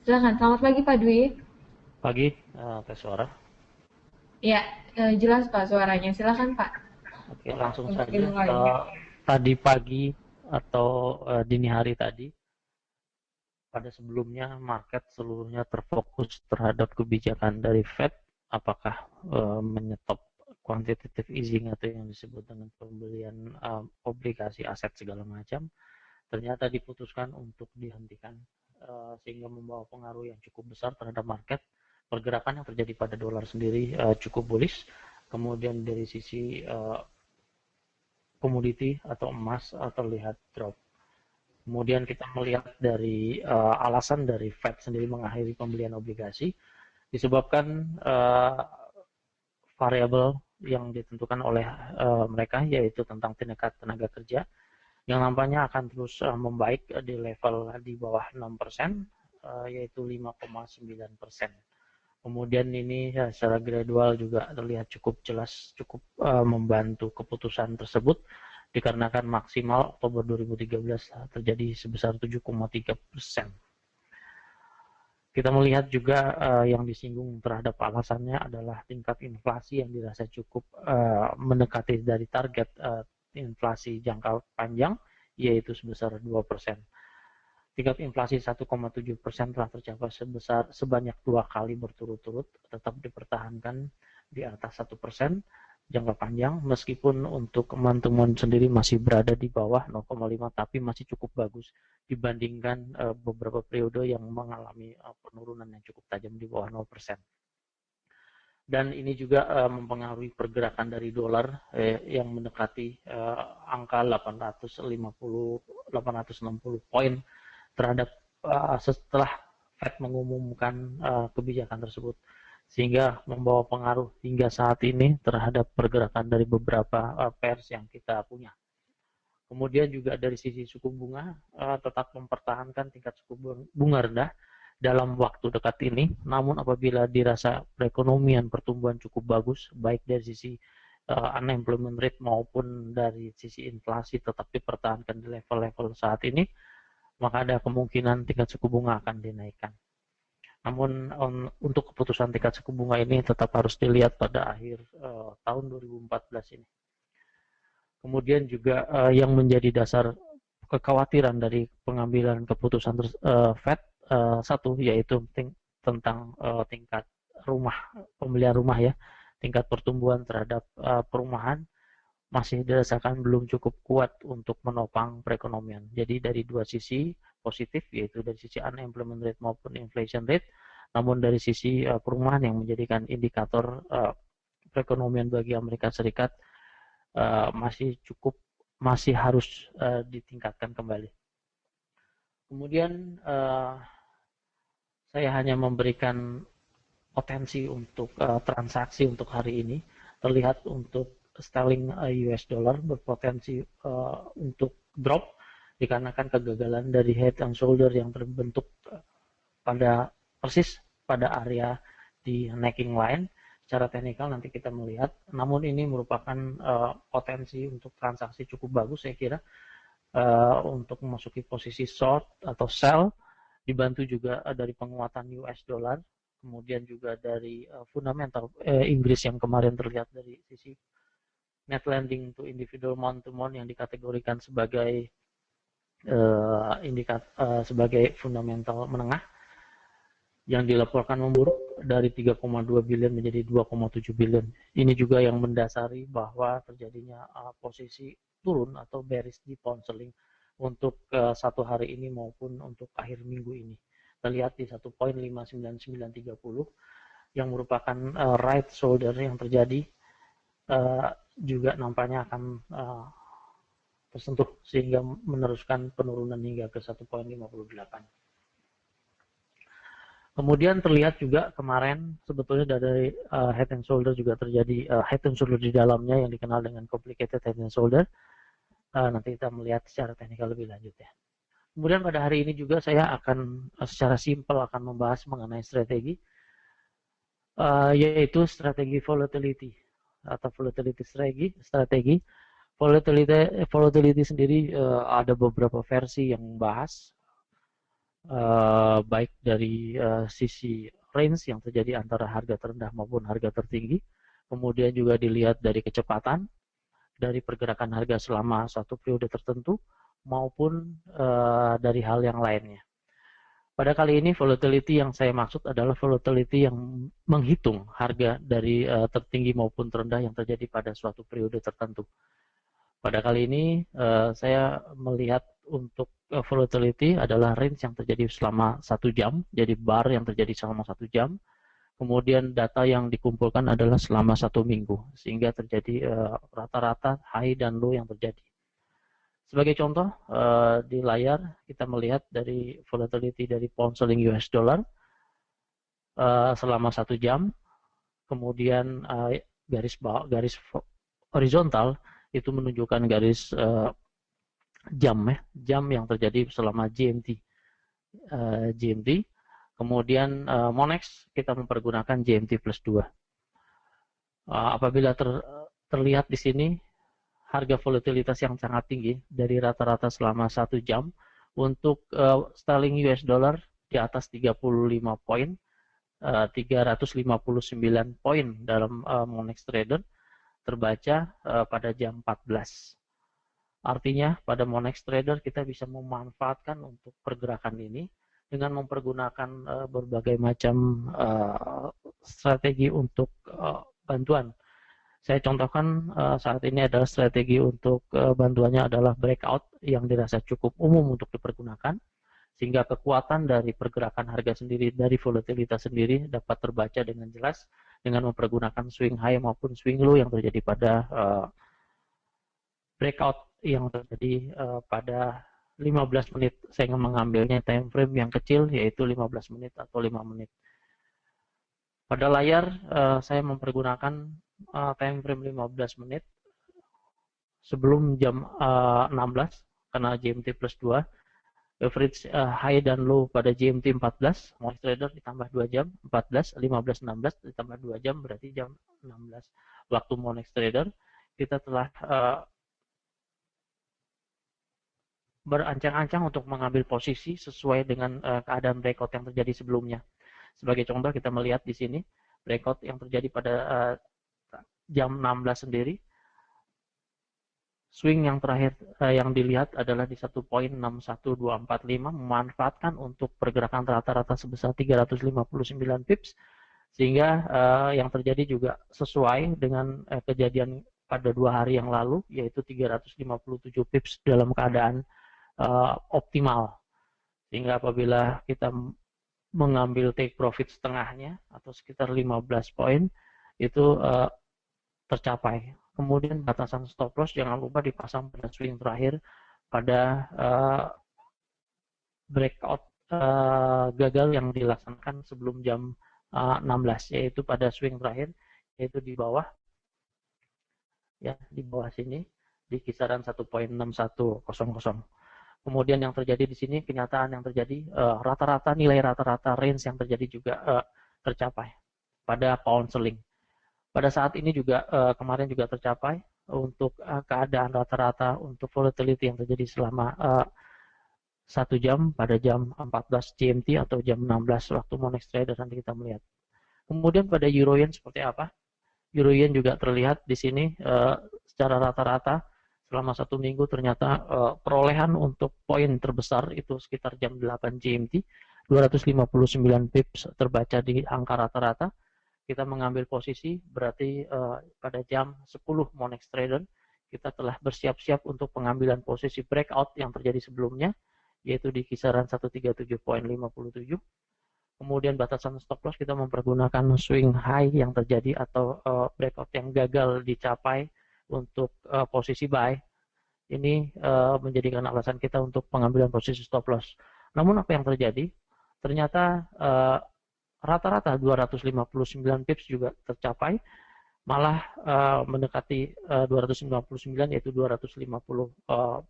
Silakan. Selamat pagi Pak Dwi. Pagi, tes suara. Ya, jelas Pak suaranya. Silakan Pak Oke, langsung untuk saja. dimulai. Tadi pagi atau dini hari tadi, pada sebelumnya market seluruhnya terfokus terhadap kebijakan dari Fed, apakah menyetop quantitative easing atau yang disebut dengan pembelian obligasi aset segala macam, ternyata diputuskan untuk dihentikan, sehingga membawa pengaruh yang cukup besar terhadap market. Pergerakan yang terjadi pada dolar sendiri cukup bullish. Kemudian dari sisi komoditi atau emas terlihat drop. Kemudian kita melihat dari alasan dari Fed sendiri mengakhiri pembelian obligasi disebabkan variabel yang ditentukan oleh mereka, yaitu tentang tingkat tenaga kerja yang nampaknya akan terus membaik di level di bawah 6%, yaitu 5,9%. Kemudian ini ya, secara gradual juga terlihat cukup jelas, cukup membantu keputusan tersebut dikarenakan maksimal Oktober 2013 terjadi sebesar 7,3%. Kita melihat juga yang disinggung terhadap alasannya adalah tingkat inflasi yang dirasa cukup mendekati dari target inflasi jangka panjang, yaitu sebesar 2%. Tingkat inflasi 1,7% telah tercapai sebanyak 2 kali berturut-turut, tetap dipertahankan di atas 1% jangka panjang, meskipun untuk teman-teman sendiri masih berada di bawah 0,5, tapi masih cukup bagus dibandingkan beberapa periode yang mengalami penurunan yang cukup tajam di bawah 0%. Dan ini juga mempengaruhi pergerakan dari dolar yang mendekati angka 860 poin terhadap setelah Fed mengumumkan kebijakan tersebut, sehingga membawa pengaruh hingga saat ini terhadap pergerakan dari beberapa pairs yang kita punya. Kemudian juga dari sisi suku bunga tetap mempertahankan tingkat suku bunga rendah dalam waktu dekat ini, namun apabila dirasa perekonomian pertumbuhan cukup bagus, baik dari sisi unemployment rate maupun dari sisi inflasi tetap dipertahankan di level-level saat ini, maka ada kemungkinan tingkat suku bunga akan dinaikkan. Namun untuk keputusan tingkat suku bunga ini tetap harus dilihat pada akhir tahun 2014 ini. Kemudian juga yang menjadi dasar kekhawatiran dari pengambilan keputusan Fed satu, yaitu tentang tingkat rumah, pembelian rumah ya, tingkat pertumbuhan terhadap perumahan masih dirasakan belum cukup kuat untuk menopang perekonomian. Jadi dari dua sisi positif, yaitu dari sisi unemployment rate maupun inflation rate, namun dari sisi perumahan yang menjadikan indikator perekonomian bagi Amerika Serikat masih harus ditingkatkan kembali. Kemudian saya hanya memberikan potensi untuk transaksi untuk hari ini. Terlihat untuk sterling US dollar berpotensi untuk drop dikarenakan kegagalan dari head and shoulder yang terbentuk pada persis pada area di necking line. Secara teknikal nanti kita melihat, namun ini merupakan potensi untuk transaksi cukup bagus saya kira, untuk memasuki posisi short atau sell, dibantu juga dari penguatan US dollar, kemudian juga dari fundamental Inggris yang kemarin terlihat dari sisi net lending to individual month to month yang dikategorikan sebagai sebagai fundamental menengah yang dilaporkan memburuk dari 3,2 billion menjadi 2,7 billion. Ini juga yang mendasari bahwa terjadinya posisi turun atau bearish di pound sterling untuk satu hari ini maupun untuk akhir minggu ini. Terlihat di 1.59930 yang merupakan right shoulder yang terjadi juga nampaknya akan tersentuh sehingga meneruskan penurunan hingga ke 1.58. Kemudian terlihat juga kemarin sebetulnya dari head and shoulder juga terjadi head and shoulder di dalamnya yang dikenal dengan complicated head and shoulder. Nanti kita melihat secara teknikal lebih lanjut ya. Kemudian pada hari ini juga saya akan secara simpel akan membahas mengenai strategi, yaitu strategi volatility atau volatility strategi. Volatility sendiri ada beberapa versi yang membahas. baik dari sisi range yang terjadi antara harga terendah maupun harga tertinggi, kemudian juga dilihat dari kecepatan dari pergerakan harga selama suatu periode tertentu maupun dari hal yang lainnya. Pada kali ini volatility yang saya maksud adalah volatility yang menghitung harga dari tertinggi maupun terendah yang terjadi pada suatu periode tertentu. Pada kali ini saya melihat untuk volatility adalah range yang terjadi selama 1 jam, jadi bar yang terjadi selama 1 jam. Kemudian data yang dikumpulkan adalah selama 1 minggu, sehingga terjadi rata-rata high dan low yang terjadi. Sebagai contoh, di layar kita melihat dari volatility dari pound sterling US dollar selama 1 jam, kemudian garis horizontal itu menunjukkan garis jam yang terjadi selama GMT. Kemudian Monex kita mempergunakan GMT plus 2. Apabila terlihat di sini harga volatilitas yang sangat tinggi dari rata-rata selama 1 jam untuk sterling US dollar di atas 35 poin, 359 poin dalam Monex Trader terbaca pada jam 14. Artinya pada Monex Trader kita bisa memanfaatkan untuk pergerakan ini dengan mempergunakan berbagai macam strategi untuk bantuan. Saya contohkan saat ini adalah strategi untuk bantuannya adalah breakout yang dirasa cukup umum untuk dipergunakan, sehingga kekuatan dari pergerakan harga sendiri, dari volatilitas sendiri dapat terbaca dengan jelas dengan mempergunakan swing high maupun swing low yang terjadi pada breakout yang terjadi pada 15 menit. Saya mengambilnya time frame yang kecil, yaitu 15 menit atau 5 menit. Pada layar saya mempergunakan time frame 15 menit sebelum jam 16 karena GMT plus 2. Average high dan low pada GMT 14, Monex Trader ditambah 2 jam, 14, 15, 16 ditambah 2 jam berarti jam 16 waktu Monex Trader. Kita telah berancang-ancang untuk mengambil posisi sesuai dengan keadaan breakout yang terjadi sebelumnya. Sebagai contoh kita melihat di sini breakout yang terjadi pada jam 16 sendiri. Swing yang terakhir yang dilihat adalah di 1.61245 memanfaatkan untuk pergerakan rata-rata sebesar 359 pips, sehingga yang terjadi juga sesuai dengan kejadian pada 2 hari yang lalu, yaitu 357 pips dalam keadaan optimal. Sehingga apabila kita mengambil take profit setengahnya atau sekitar 15 poin itu tercapai. Kemudian batasan stop loss jangan lupa dipasang pada swing terakhir pada breakout gagal yang dilaksanakan sebelum jam 16, yaitu pada swing terakhir, yaitu di bawah, ya di bawah sini di kisaran 1.6100. Kemudian yang terjadi di sini, kenyataan yang terjadi rata-rata nilai rata-rata range yang terjadi juga tercapai pada pound sterling. Pada saat ini juga kemarin juga tercapai untuk keadaan rata-rata untuk volatility yang terjadi selama 1 jam pada jam 14 GMT atau jam 16 waktu Monex Trader nanti kita melihat. Kemudian pada Euro Yen seperti apa? Euro Yen juga terlihat di sini secara rata-rata selama 1 minggu ternyata perolehan untuk poin terbesar itu sekitar jam 8 GMT, 259 pips terbaca di angka rata-rata. Kita mengambil posisi berarti pada jam 10 Monex Trader kita telah bersiap-siap untuk pengambilan posisi breakout yang terjadi sebelumnya, yaitu di kisaran 137.57. Kemudian batasan stop loss kita mempergunakan swing high yang terjadi atau breakout yang gagal dicapai untuk posisi buy. Ini menjadikan alasan kita untuk pengambilan posisi stop loss. Namun apa yang terjadi? Ternyata rata-rata 259 pips juga tercapai, malah mendekati 299 yaitu 250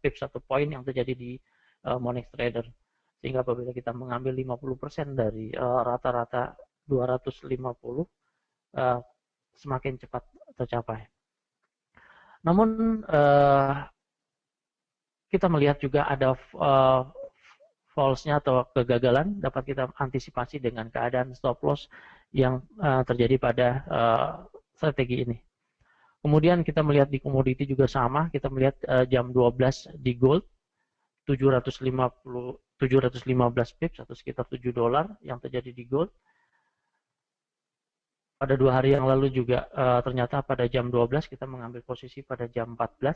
pips atau poin yang terjadi di Monex Trader. Sehingga apabila kita mengambil 50% dari rata-rata 250 semakin cepat tercapai. Namun kita melihat juga ada false-nya atau kegagalan dapat kita antisipasi dengan keadaan stop loss yang terjadi pada strategi ini. Kemudian kita melihat di komoditi juga sama, kita melihat jam 12 di gold 715 pips atau sekitar $7 yang terjadi di gold. Pada 2 hari yang lalu juga ternyata pada jam 12 kita mengambil posisi pada jam 14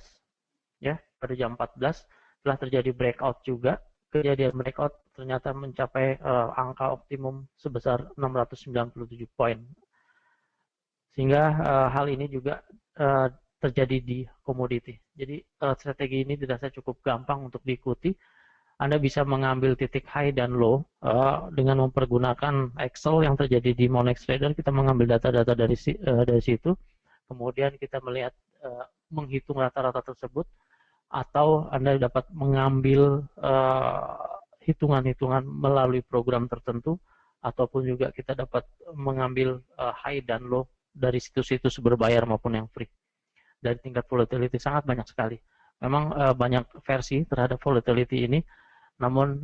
ya, pada jam 14 telah terjadi breakout juga. Kejadian breakout ternyata mencapai angka optimum sebesar 697 poin. Sehingga hal ini juga terjadi di komoditi. Jadi strategi ini dirasa cukup gampang untuk diikuti. Anda bisa mengambil titik high dan low dengan mempergunakan Excel yang terjadi di Monex Trader. Kita mengambil data-data dari situ. Kemudian kita melihat menghitung rata-rata tersebut, atau Anda dapat mengambil hitungan-hitungan melalui program tertentu, ataupun juga kita dapat mengambil high dan low dari situs-situs berbayar maupun yang free. Dari tingkat volatility sangat banyak sekali. Memang banyak versi terhadap volatility ini, namun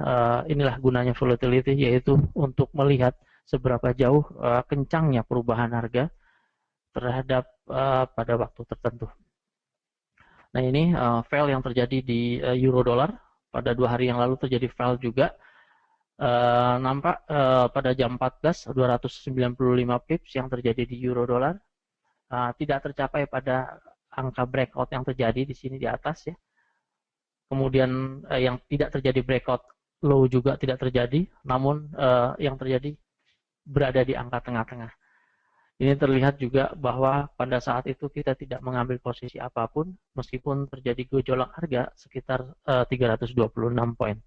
inilah gunanya volatility, yaitu untuk melihat seberapa jauh kencangnya perubahan harga terhadap pada waktu tertentu. Nah ini fail yang terjadi di euro dollar pada 2 hari yang lalu terjadi fail juga. Nampak pada jam 14 295 pips yang terjadi di euro dollar tidak tercapai pada angka breakout yang terjadi di sini di atas ya. Kemudian yang tidak terjadi breakout low juga tidak terjadi, namun yang terjadi berada di angka tengah-tengah. Ini terlihat juga bahwa pada saat itu kita tidak mengambil posisi apapun meskipun terjadi gejolak harga sekitar 326 poin.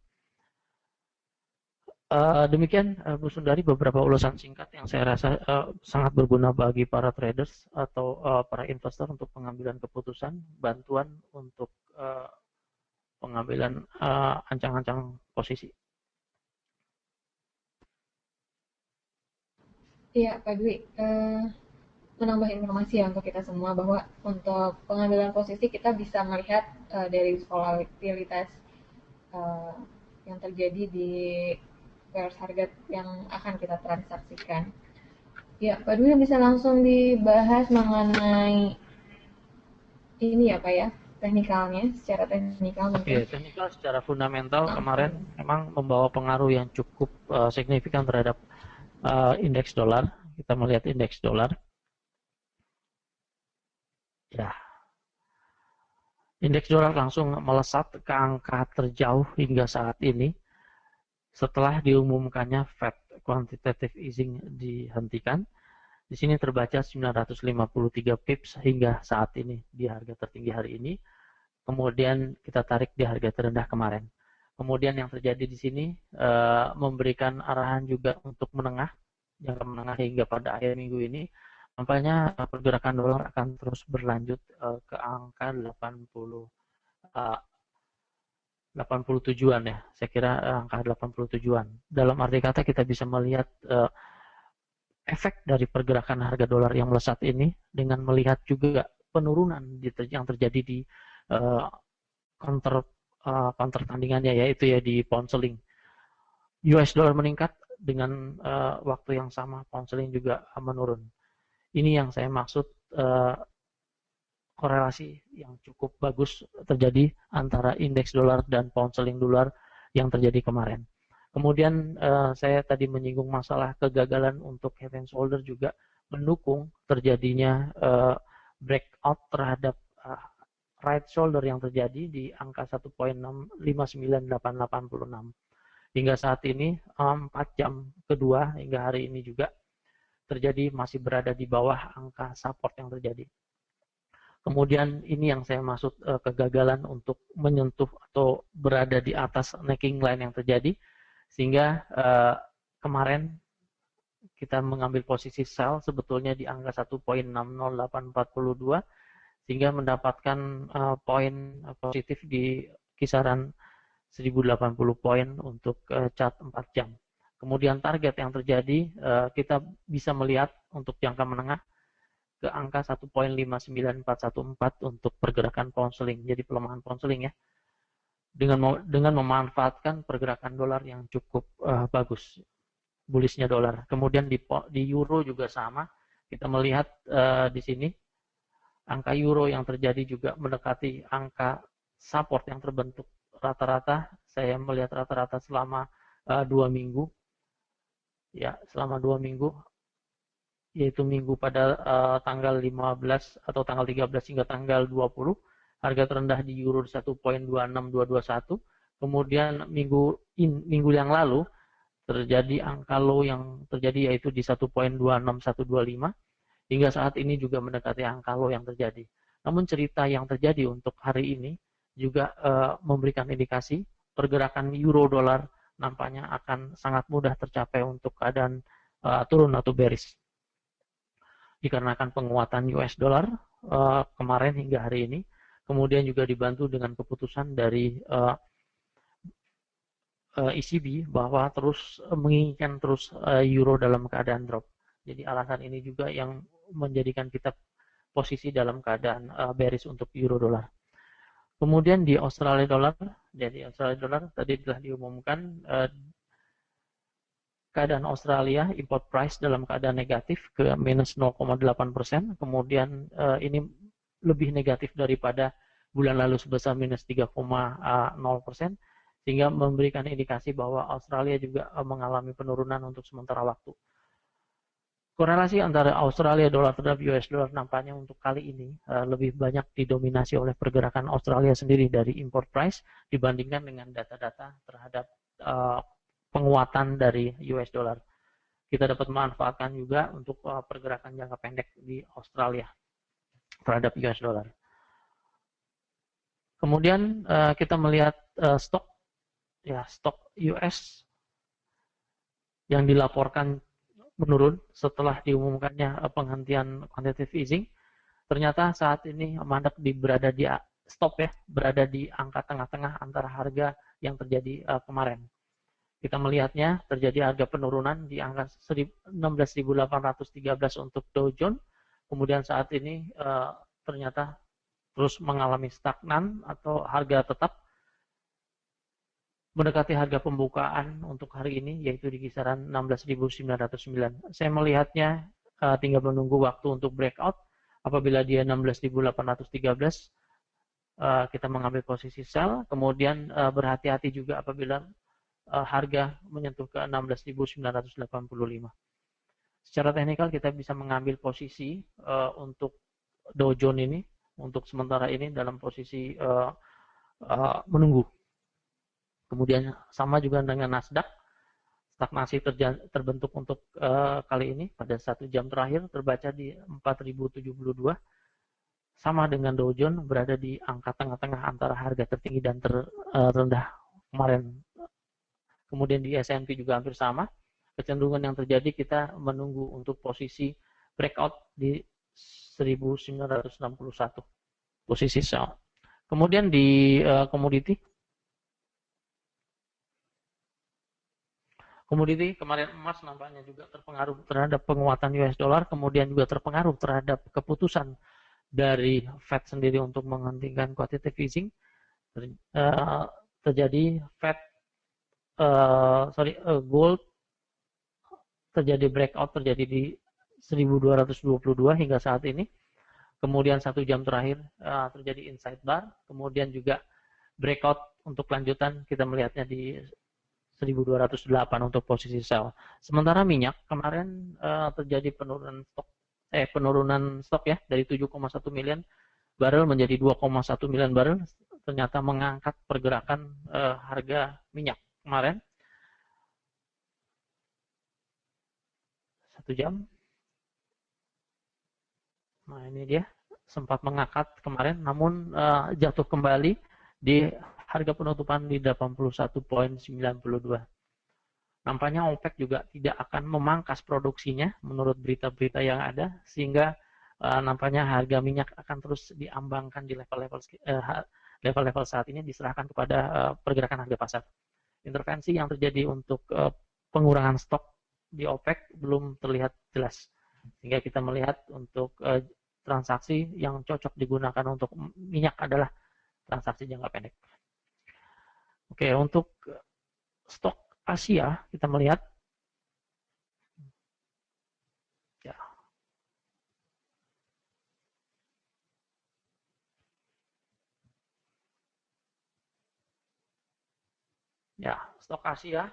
Demikian Bu Sundari beberapa ulasan singkat yang saya rasa sangat berguna bagi para traders atau para investor untuk pengambilan keputusan, bantuan untuk pengambilan ancang-ancang posisi. Iya, Pak Dwi, menambah informasi ya untuk kita semua bahwa untuk pengambilan posisi kita bisa melihat dari volatilitas yang terjadi di pairs harga yang akan kita transaksikan. Ya, Pak Dwi bisa langsung dibahas mengenai ini ya Pak ya, teknikalnya, secara teknikal mungkin. Oke, teknikal secara fundamental kemarin memang membawa pengaruh yang cukup signifikan terhadap indeks dolar. Kita melihat indeks dolar. Ya. Indeks dolar langsung melesat ke angka terjauh hingga saat ini setelah diumumkannya Fed quantitative easing dihentikan. Di sini terbaca 953 pips hingga saat ini di harga tertinggi hari ini. Kemudian kita tarik di harga terendah kemarin. Kemudian yang terjadi di sini memberikan arahan juga untuk menengah, jangka menengah hingga pada akhir minggu ini. Nampaknya pergerakan dolar akan terus berlanjut ke angka 87-an ya. Saya kira angka 87-an. Dalam arti kata kita bisa melihat efek dari pergerakan harga dolar yang melesat ini dengan melihat juga penurunan yang terjadi di counter tandingannya, yaitu ya di pound sterling. US dollar meningkat dengan waktu yang sama pound sterling juga menurun. Ini yang saya maksud korelasi yang cukup bagus terjadi antara indeks dolar dan pound sterling dolar yang terjadi kemarin. Kemudian saya tadi menyinggung masalah kegagalan untuk head and shoulder juga mendukung terjadinya breakout terhadap right shoulder yang terjadi di angka 1.59886. Hingga saat ini 4 jam kedua hingga hari ini juga terjadi masih berada di bawah angka support yang terjadi. Kemudian ini yang saya maksud kegagalan untuk menyentuh atau berada di atas necking line yang terjadi, sehingga kemarin kita mengambil posisi sell sebetulnya di angka 1.60842 sehingga mendapatkan poin positif di kisaran 1080 poin untuk chart 4 jam. Kemudian target yang terjadi kita bisa melihat untuk jangka menengah ke angka 1.59414 untuk pergerakan pound sterling. Jadi pelemahan pound sterling ya. dengan memanfaatkan pergerakan dolar yang cukup bagus, bullishnya dolar. Kemudian di euro juga sama, kita melihat di sini angka euro yang terjadi juga mendekati angka support yang terbentuk rata-rata. Saya melihat rata-rata selama 2 minggu, ya selama 2 minggu, yaitu minggu pada tanggal 15 atau tanggal 13 hingga tanggal 20, harga terendah di euro 1.26221. Kemudian minggu yang lalu terjadi angka low yang terjadi yaitu di 1.26125, hingga saat ini juga mendekati angka low yang terjadi. Namun cerita yang terjadi untuk hari ini juga memberikan indikasi pergerakan euro dolar nampaknya akan sangat mudah tercapai untuk keadaan turun atau bearish, dikarenakan penguatan US dollar kemarin hingga hari ini, kemudian juga dibantu dengan keputusan dari ECB bahwa terus menginginkan terus euro dalam keadaan drop. Jadi alasan ini juga yang menjadikan kita posisi dalam keadaan bearish untuk euro dolar. Kemudian di Australia dollar, jadi Australia dollar tadi telah diumumkan keadaan Australia import price dalam keadaan negatif ke minus 0,8%. Kemudian ini lebih negatif daripada bulan lalu sebesar minus 3,0%, sehingga memberikan indikasi bahwa Australia juga mengalami penurunan untuk sementara waktu. Korelasi antara Australia dollar terhadap US dollar nampaknya untuk kali ini lebih banyak didominasi oleh pergerakan Australia sendiri dari import price dibandingkan dengan data-data terhadap penguatan dari US dollar. Kita dapat memanfaatkan juga untuk pergerakan jangka pendek di Australia terhadap US dollar. Kemudian kita melihat stok US yang dilaporkan menurun setelah diumumkannya penghentian quantitative easing. Ternyata saat ini mandak berada di angka tengah-tengah antara harga yang terjadi kemarin. Kita melihatnya terjadi harga penurunan di angka 16.813 untuk Dow Jones. Kemudian saat ini ternyata terus mengalami stagnan atau harga tetap mendekati harga pembukaan untuk hari ini, yaitu di kisaran 16.909. Saya melihatnya tinggal menunggu waktu untuk breakout. Apabila dia 16.813, kita mengambil posisi sell. Kemudian berhati-hati juga apabila harga menyentuh ke 16.985. Secara teknikal kita bisa mengambil posisi untuk Dow Jones ini untuk sementara ini dalam posisi menunggu. Kemudian sama juga dengan Nasdaq, stagnasi terbentuk untuk kali ini pada 1 jam terakhir terbaca di 4.072. Sama dengan Dow Jones berada di angka tengah-tengah antara harga tertinggi dan terendah kemarin. Kemudian di S&P juga hampir sama. Kecenderungan yang terjadi kita menunggu untuk posisi breakout di 1961 posisi sell. Kemudian di komoditi kemarin emas nampaknya juga terpengaruh terhadap penguatan US dollar, kemudian juga terpengaruh terhadap keputusan dari Fed sendiri untuk menghentikan quantitative easing. Terjadi gold terjadi breakout terjadi di 1222 hingga saat ini. Kemudian 1 jam terakhir terjadi inside bar, kemudian juga breakout untuk lanjutan kita melihatnya di 1208 untuk posisi sell. Sementara minyak kemarin terjadi penurunan stok ya dari 7,1 miliar barrel menjadi 2,1 miliar barrel, ternyata mengangkat pergerakan harga minyak kemarin. 1 jam. Nah ini dia sempat mengangkat kemarin, namun jatuh kembali di harga penutupan di 81.92. Nampaknya OPEC juga tidak akan memangkas produksinya menurut berita-berita yang ada, sehingga nampaknya harga minyak akan terus diambangkan di level-level saat ini, diserahkan kepada pergerakan harga pasar. Intervensi yang terjadi untuk pengurangan stok di OPEC belum terlihat jelas, sehingga kita melihat untuk transaksi yang cocok digunakan untuk minyak adalah transaksi jangka pendek. Oke, untuk stok Asia kita melihat ya, stok Asia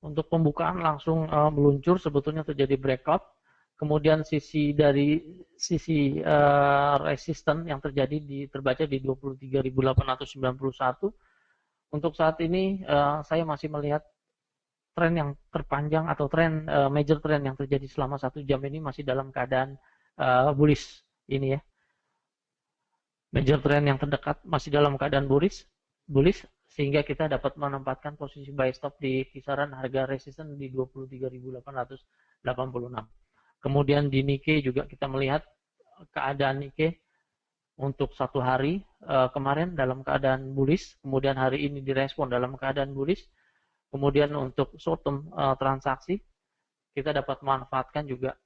untuk pembukaan langsung meluncur, sebetulnya terjadi breakout. Kemudian sisi resisten yang terjadi terbaca di 23.891. Untuk saat ini saya masih melihat tren yang terpanjang atau major trend yang terjadi selama 1 jam ini masih dalam keadaan bullish ini ya. Major trend yang terdekat masih dalam keadaan bullish sehingga kita dapat menempatkan posisi buy stop di kisaran harga resisten di 23.886. Kemudian di Nikkei juga kita melihat keadaan Nikkei untuk 1 hari kemarin dalam keadaan bullish, kemudian hari ini direspon dalam keadaan bullish. Kemudian untuk short term transaksi kita dapat memanfaatkan juga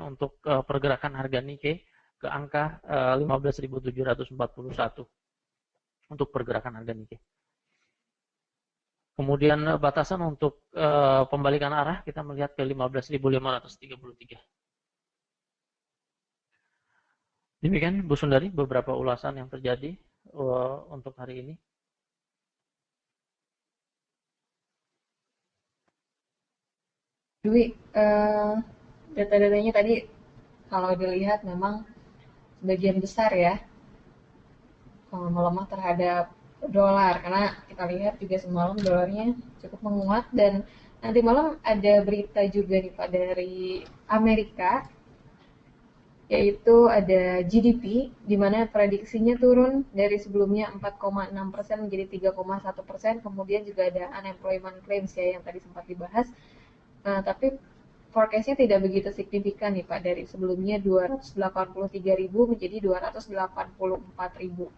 untuk pergerakan harga Nikkei ke angka 15.741 untuk pergerakan harga Nikkei. Kemudian batasan untuk pembalikan arah kita melihat ke 15.533. Demikian Bu Sundari beberapa ulasan yang terjadi untuk hari ini. Dwi, data-datanya tadi kalau dilihat memang sebagian besar ya melemah terhadap dolar, karena kita lihat juga semalam dolarnya cukup menguat, dan nanti malam ada berita juga nih Pak dari Amerika, yaitu ada GDP di mana prediksinya turun dari sebelumnya 4,6% menjadi 3,1%, kemudian juga ada unemployment claims ya yang tadi sempat dibahas. Tapi forecast-nya tidak begitu signifikan nih Pak, dari sebelumnya 283.000 menjadi 284.000.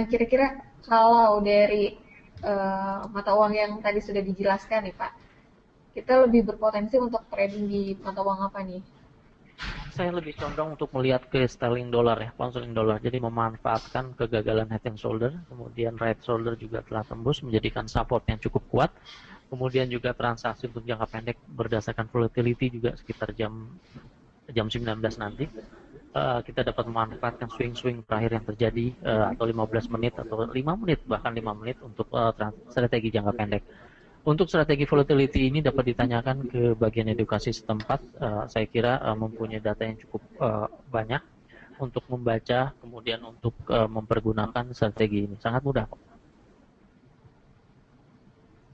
Kira-kira kalau dari mata uang yang tadi sudah dijelaskan nih Pak, kita lebih berpotensi untuk trading di mata uang apa nih? Saya lebih condong untuk melihat ke sterling dollar ya, pound sterling dollar. Jadi memanfaatkan kegagalan head and shoulder, kemudian right shoulder juga telah tembus menjadikan support yang cukup kuat. Kemudian juga transaksi untuk jangka pendek berdasarkan volatility juga sekitar jam 19 nanti kita dapat memanfaatkan swing-swing terakhir yang terjadi atau 15 menit atau 5 menit bahkan 5 menit untuk strategi jangka pendek. Untuk strategi volatility ini dapat ditanyakan ke bagian edukasi setempat. Saya kira mempunyai data yang cukup banyak untuk membaca, kemudian untuk mempergunakan strategi ini. Sangat mudah.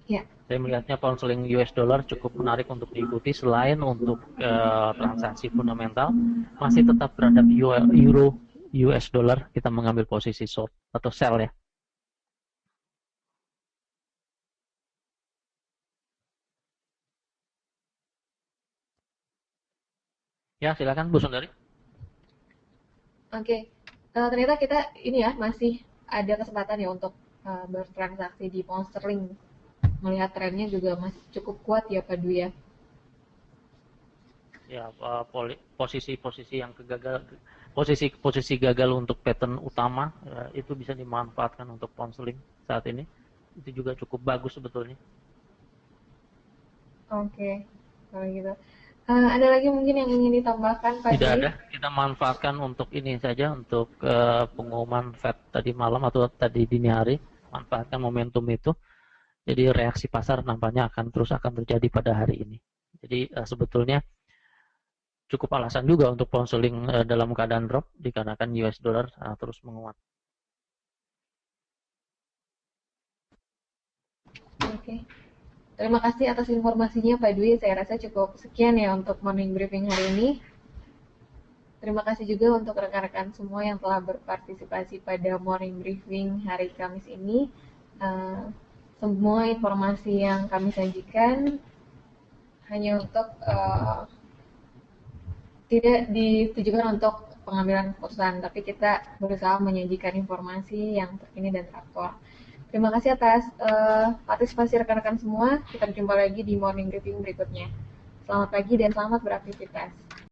Ya. Saya melihatnya pound sterling US dollar cukup menarik untuk diikuti, selain untuk transaksi fundamental masih tetap terhadap euro US dollar kita mengambil posisi short atau sell ya. Ya, silakan Bu Sundari. Oke. Ternyata kita ini ya masih ada kesempatan ya untuk bertransaksi di pound sterling. Melihat trennya juga masih cukup kuat ya Pak Dwi ya. Ya, posisi yang posisi gagal untuk pattern utama itu bisa dimanfaatkan untuk pound sterling saat ini. Itu juga cukup bagus sebetulnya. Oke, kalau gitu. Ada lagi mungkin yang ingin ditambahkan Pak Dwi? Tidak ada. Kita manfaatkan untuk ini saja, untuk pengumuman Fed tadi malam atau tadi dini hari. Manfaatkan momentum itu. Jadi reaksi pasar nampaknya akan terjadi pada hari ini. Jadi sebetulnya cukup alasan juga untuk pound sterling dalam keadaan drop dikarenakan US dollar terus menguat. Oke. Terima kasih atas informasinya Pak Dwi. Saya rasa cukup sekian ya untuk morning briefing hari ini. Terima kasih juga untuk rekan-rekan semua yang telah berpartisipasi pada morning briefing hari Kamis ini. Semua informasi yang kami sajikan hanya untuk tidak ditujukan untuk pengambilan keputusan, tapi kita berusaha menyajikan informasi yang terkini dan teraktual. Terima kasih atas partisipasi rekan-rekan semua. Kita jumpa lagi di morning briefing berikutnya. Selamat pagi dan selamat beraktivitas.